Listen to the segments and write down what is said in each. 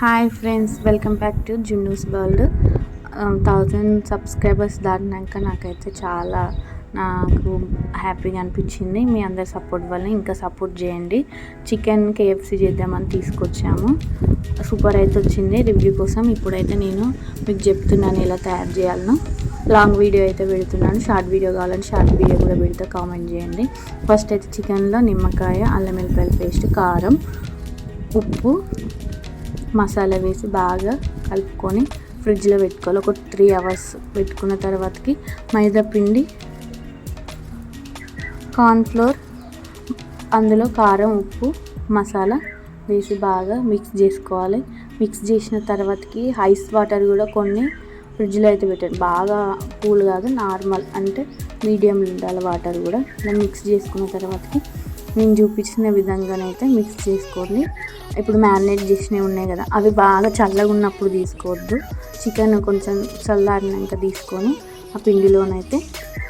Hi friends, welcome back to Junnu's world. 1000 subscribers దాటినాక నాకైతే చాలా నాకు హ్యాపీగా అనిపించింది. మీ అందరి సపోర్ట్ వల్ల ఇంకా సపోర్ట్ చేయండి. చికెన్ KFC చేద్దామని తీసుకొచ్చాము. సూపర్ అయితే వచ్చింది. రివ్యూ కోసం ఇప్పుడైతే నేను మీకు చెప్తున్నాను ఎలా తయారు చేయాలనో. లాంగ్ వీడియో అయితే పెడుతున్నాను. షార్ట్ వీడియో కావాలంటే షార్ట్ వీడియో కూడా పెడితే కామెంట్ చేయండి. ఫస్ట్ అయితే చికెన్లో నిమ్మకాయ, అల్లం వెల్లిపాయల పేస్ట్, కారం, ఉప్పు, మసాలా వేసి బాగా కలుపుకొని ఫ్రిడ్జ్లో పెట్టుకోవాలి. ఒక 3 hours పెట్టుకున్న తర్వాతకి మైదా పిండి, కార్న్ఫ్లోర్, అందులో కారం, ఉప్పు, మసాలా వేసి బాగా మిక్స్ చేసుకోవాలి. మిక్స్ చేసిన తర్వాతకి ఐస్ వాటర్ కూడా కొన్ని ఫ్రిడ్జ్లో అయితే పెట్టండి. బాగా కూల్ కాదు, నార్మల్ అంటే మీడియం ఉండాలి వాటర్ కూడా. ఇలా మిక్స్ చేసుకున్న తర్వాతకి నేను చూపించిన విధంగానైతే మిక్స్ చేసుకోండి. ఇప్పుడు మ్యారినేట్ చేసినవి ఉన్నాయి కదా, అవి బాగా చల్లగా ఉన్నప్పుడు తీసుకోవద్దు. చికెన్ కొంచెం చల్లారినాక తీసుకొని ఆ పిండిలోనైతే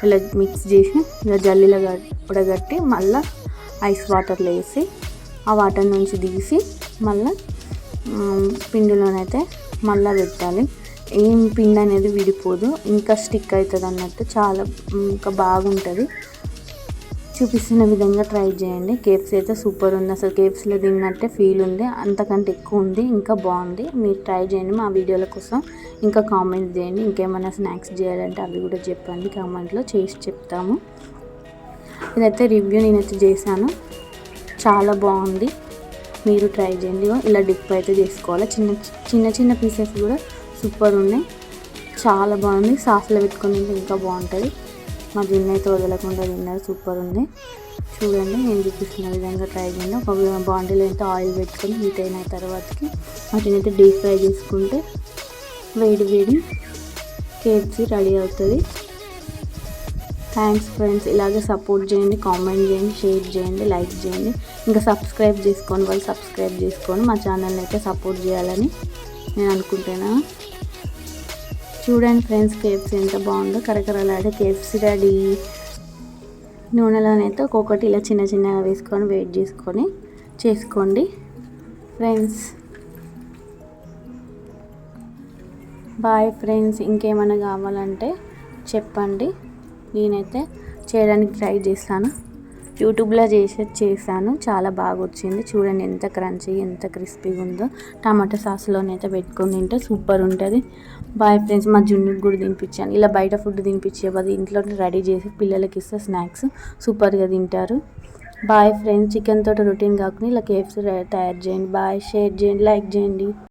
ఇలా మిక్స్ చేసి ఇలా జల్లీలో ఉడగట్టి మళ్ళీ ఐస్ వాటర్లో వేసి ఆ వాటర్ నుంచి తీసి మళ్ళీ పిండిలోనైతే మళ్ళీ పెట్టాలి. ఏం పిండి అనేది విడిపోదు, ఇంకా స్టిక్ అవుతుంది అన్నట్టు, చాలా ఇంకా బాగుంటుంది. చూపిస్తున్న విధంగా ట్రై చేయండి. KFC అయితే సూపర్ ఉంది. అసలు KFCలో తిన్నట్టే ఫీల్ ఉంది, అంతకంటే ఎక్కువ ఉంది, ఇంకా బాగుంది. మీరు ట్రై చేయండి. మా వీడియోల కోసం ఇంకా కామెంట్ చేయండి. ఇంకేమైనా స్నాక్స్ చేయాలంటే అవి కూడా చెప్పండి, కామెంట్లో చేసి చెప్తాము. ఇదైతే రివ్యూ నేనైతే చేశాను, చాలా బాగుంది. మీరు ట్రై చేయండి. ఇలా డిప్ అయితే చేసుకోవాలి. చిన్న చిన్న పీసెస్ కూడా సూపర్ ఉన్నాయి, చాలా బాగుంది. సాస్లో పెట్టుకొని ఇంకా బాగుంటుంది. మా గిన్నె అయితే వదలకుండా తిన్నారు, సూపర్ ఉంది. చూడండి, నేను చూపిస్తున్న విధంగా ట్రై చేయండి. ఒక బాండీలో అయితే ఆయిల్ పెట్టుకొని హీట్ అయిన తర్వాతకి వాటిని అయితే డీప్ ఫ్రై చేసుకుంటే వేడి KFC రెడీ అవుతుంది. Thanks friends. ఇలాగే సపోర్ట్ చేయండి, కామెంట్ చేయండి, షేర్ చేయండి, లైక్ చేయండి. ఇంకా సబ్స్క్రైబ్ చేసుకోండి, వాళ్ళు సబ్స్క్రైబ్ చేసుకొని మా ఛానల్ని అయితే సపోర్ట్ చేయాలని నేను అనుకుంటున్నాను. చూడండి ఫ్రెండ్స్, KFC ఎంత బాగుందో, కరకరలాడే KFC రెడీ. నూనెలోనైతే ఒక్కొక్కటి ఇలా చిన్న చిన్నగా వేసుకొని వెయిట్ చేసుకొని చేసుకోండి ఫ్రెండ్స్. Bye friends. ఇంకేమైనా కావాలంటే చెప్పండి, నేనైతే చేయడానికి ట్రై చేస్తాను. యూట్యూబ్లో చేశాను, చాలా బాగా వచ్చింది. చూడండి ఎంత క్రంచీ, ఎంత క్రిస్పీగా ఉందో. టమాటా సాస్లోనైతే పెట్టుకొని తింటే సూపర్ ఉంటుంది. Bye friends. మా జున్నుకి కూడా తినిపించాను. ఇలా బయట ఫుడ్ తినిపించే బదులు ఇంట్లో రెడీ చేసి పిల్లలకి ఇస్తే స్నాక్స్ సూపర్గా తింటారు. Bye friends. చికెన్ తోటి రొటీన్ కాకుండా ఇలా KFC తయారు చేయండి. బాయ్, షేర్ చేయండి, లైక్ చేయండి.